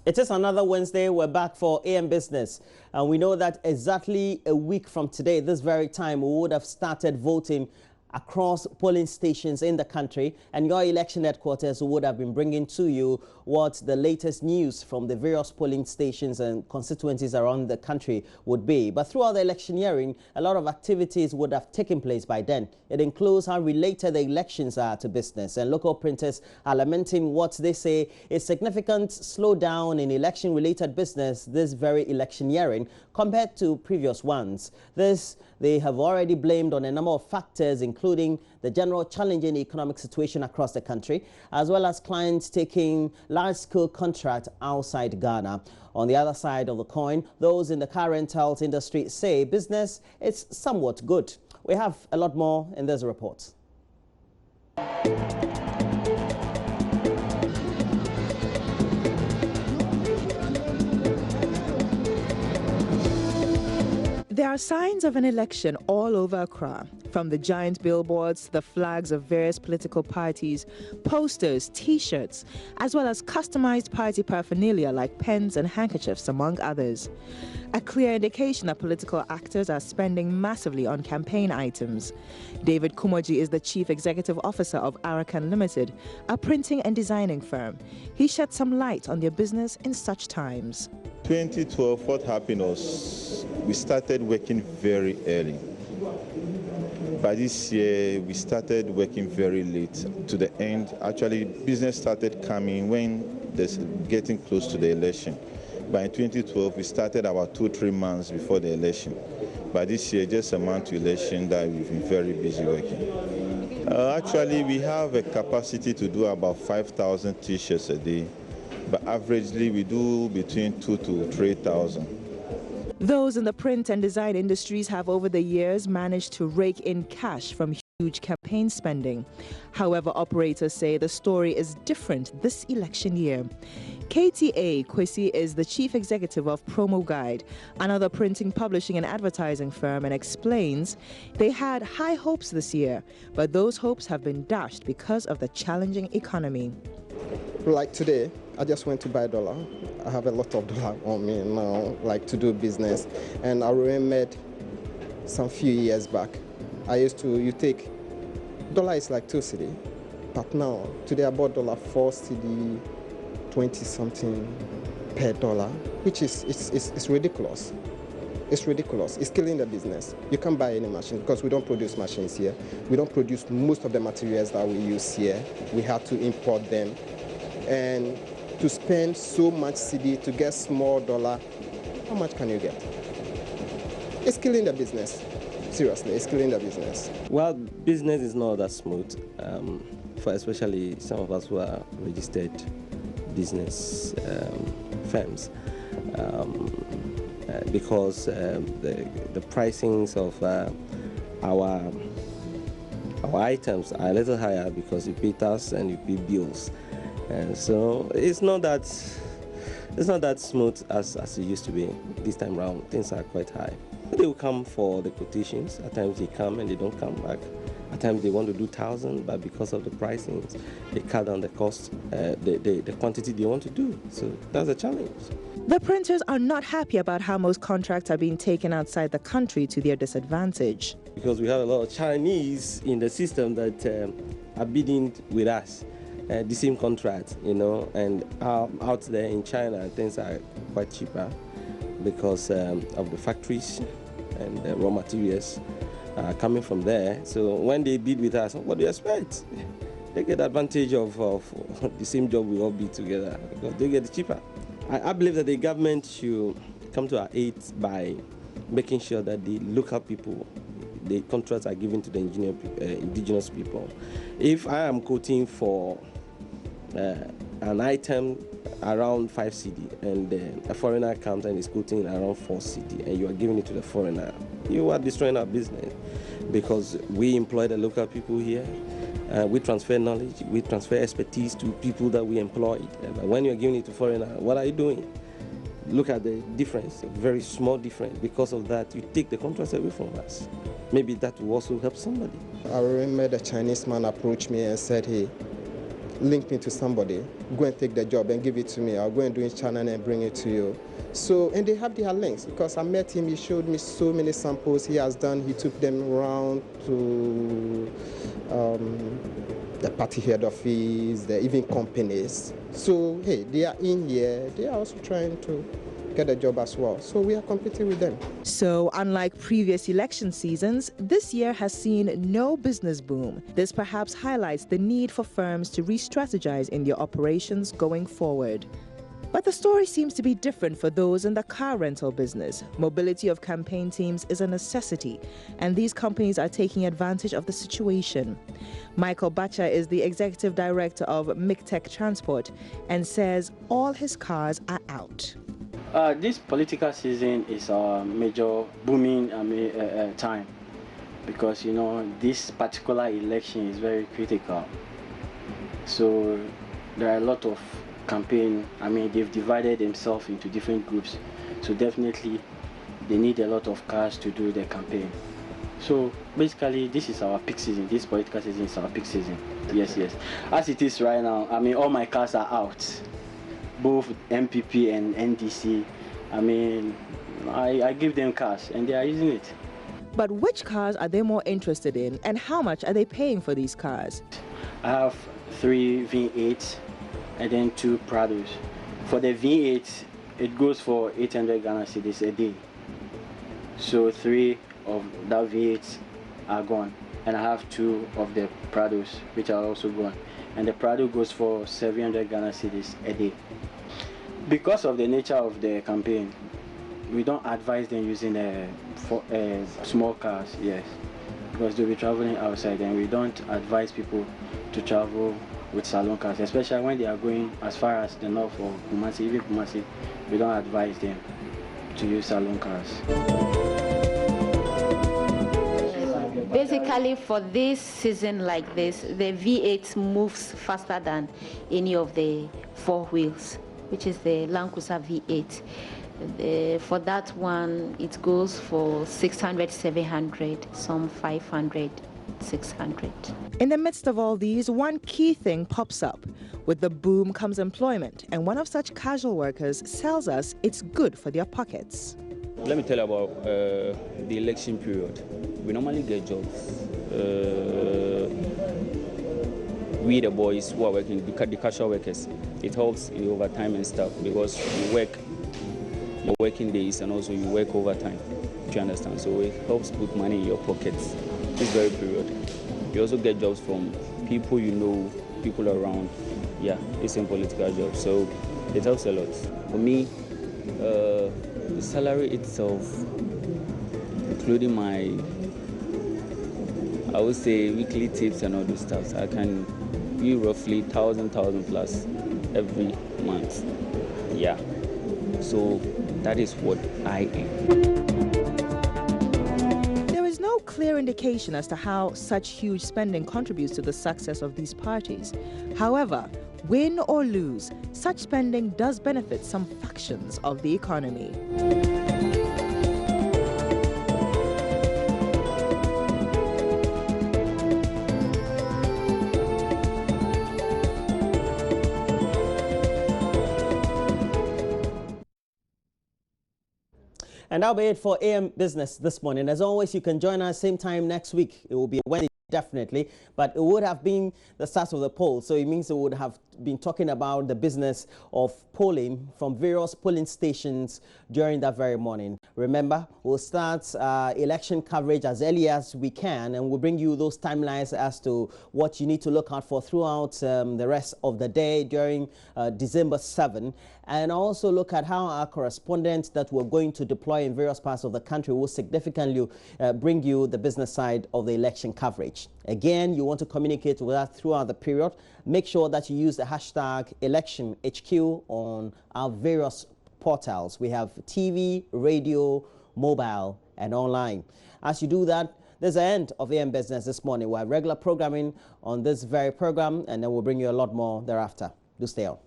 It is another Wednesday. We're back for AM Business. And we know that exactly a week from today, this very time, we would have started voting across polling stations in the country, and your election headquarters would have been bringing to you what the latest news from the various polling stations and constituencies around the country would be. But throughout the electioneering, a lot of activities would have taken place by then. It includes how related the elections are to business, and local printers are lamenting what they say is significant slowdown in election-related business this very electioneering compared to previous ones. This they have already blamed on a number of factors, including the general challenging economic situation across the country, as well as clients taking large-scale contracts outside Ghana. On the other side of the coin, those in the car rentals industry say business is somewhat good. We have a lot more in this report. There are signs of an election all over Accra, from the giant billboards to the flags of various political parties, posters, T-shirts, as well as customized party paraphernalia like pens and handkerchiefs, among others. A clear indication that political actors are spending massively on campaign items. David Kumoji is the Chief Executive Officer of Arakan Limited, a printing and designing firm. He shed some light on their business in such times. 2012, what happened was we started working very early. By this year, we started working very late to the end. Actually, business started coming when there's getting close to the election. By 2012, we started about 2-3 months before the election. By this year, just a month to election, that we've been very busy working. Actually, we have a capacity to do about 5,000 T-shirts a day. But averagely, we do between 2,000 to 3,000. Those in the print and design industries have over the years managed to rake in cash from huge campaign spending. However, operators say the story is different this election year. KTA Kwesi is the chief executive of Promo Guide, another printing, publishing and advertising firm, and explains they had high hopes this year, but those hopes have been dashed because of the challenging economy. Like today, I just went to buy dollar. I have a lot of dollar on me now, like to do business. And I remembered some few years back, you take, dollar is like 2 cedi. But now, today I bought dollar 4 cedi, 20 something per dollar, which is it's ridiculous. It's ridiculous. It's killing the business. You can't buy any machine because we don't produce machines here. We don't produce most of the materials that we use here. We have to import them. And to spend so much cedi to get small dollar, how much can you get? It's killing the business. Seriously, it's killing the business. Well, business is not that smooth, for especially some of us who are registered business firms, because the pricings of our items are a little higher because you pay tax and you pay bills. So it's not that smooth as it used to be. This time around, things are quite high. They will come for the quotations. At times they come and they don't come back. At times they want to do 1,000, but because of the pricings, they cut down the cost, the quantity they want to do. So that's a challenge. The printers are not happy about how most contracts are being taken outside the country to their disadvantage. Because we have a lot of Chinese in the system that are bidding with us. The same contract, and out there in China, things are quite cheaper because of the factories and the raw materials coming from there. So when they bid with us, what do you expect? They get advantage of the same job we all bid together because they get it cheaper. I believe that the government should come to our aid by making sure that the local people, the contracts are given to the indigenous people. If I am quoting for an item around 5 cedi and a foreigner comes and is quoting around 4 cedi and you are giving it to the foreigner, you are destroying our business because we employ the local people here. We transfer knowledge, we transfer expertise to people that we employ. But when you're giving it to foreigner, what are you doing? Look at the difference, a very small difference. Because of that, you take the contracts away from us. Maybe that will also help somebody. I remember the Chinese man approached me and said, hey, link me to somebody, go and take the job and give it to me. I'll go and do it in China and bring it to you. So, and they have their links because I met him, he showed me so many samples he has done. He took them around to the party head office, even companies. So, hey, they are in here, they are also trying to get a job as well. So we are competing with them. So, unlike previous election seasons, this year has seen no business boom. This perhaps highlights the need for firms to re-strategize in their operations going forward. But the story seems to be different for those in the car rental business. Mobility of campaign teams is a necessity, and these companies are taking advantage of the situation. Michael Bacha is the executive director of MIGTEC Transport and says all his cars are out. This political season is a major booming time because, you know, this particular election is very critical. So there are a lot of campaign. They've divided themselves into different groups. So definitely they need a lot of cars to do their campaign. So basically this is our peak season. This political season is our peak season. Yes. As it is right now, all my cars are out. Both MPP and NDC, I give them cash and they are using it. But which cars are they more interested in and how much are they paying for these cars? I have 3 V8s and then 2 Prados. For the V8, it goes for 800 Ghana cedis a day. So 3 of that V8s are gone. And I have 2 of the Prados, which are also gone. And the Prado goes for 700 Ghana cedis a day. Because of the nature of the campaign, we don't advise them using small cars, yes, because they'll be traveling outside, and we don't advise people to travel with salon cars, especially when they are going as far as the north of Kumasi, even Kumasi. We don't advise them to use salon cars. Basically, for this season like this, the V8 moves faster than any of the 4 wheels, which is the Land Cruiser V8. For that one, it goes for 600, 700, some 500, 600. In the midst of all these, one key thing pops up. With the boom comes employment, and one of such casual workers tells us it's good for their pockets. Let me tell you about the election period. We normally get jobs. We the boys who are working, the casual workers, it helps in the overtime and stuff because you work your working days and also you work overtime. Do you understand? So it helps put money in your pockets this very period. You also get jobs from people you know, people around. Yeah, it's a political job, so it helps a lot. For me, the salary itself, including my, I would say, weekly tips and all those stuff, I can be roughly 1,000 plus every month. Yeah, so that is what I am. There is no clear indication as to how such huge spending contributes to the success of these parties. However, win or lose, such spending does benefit some factions of the economy. And that'll be it for AM Business this morning. As always, you can join us same time next week. It will be Wednesday, definitely, but it would have been the start of the poll. So it means it would have been talking about the business of polling from various polling stations during that very morning. Remember, we'll start election coverage as early as we can, and we'll bring you those timelines as to what you need to look out for throughout the rest of the day during December 7. And also look at how our correspondents that we're going to deploy in various parts of the country will significantly bring you the business side of the election coverage. Again, you want to communicate with us throughout the period. Make sure that you use the hashtag ElectionHQ on our various portals. We have TV, radio, mobile, and online. As you do that, there's the end of AM Business this morning. We'll have regular programming on this very program, and then we'll bring you a lot more thereafter. Do stay on.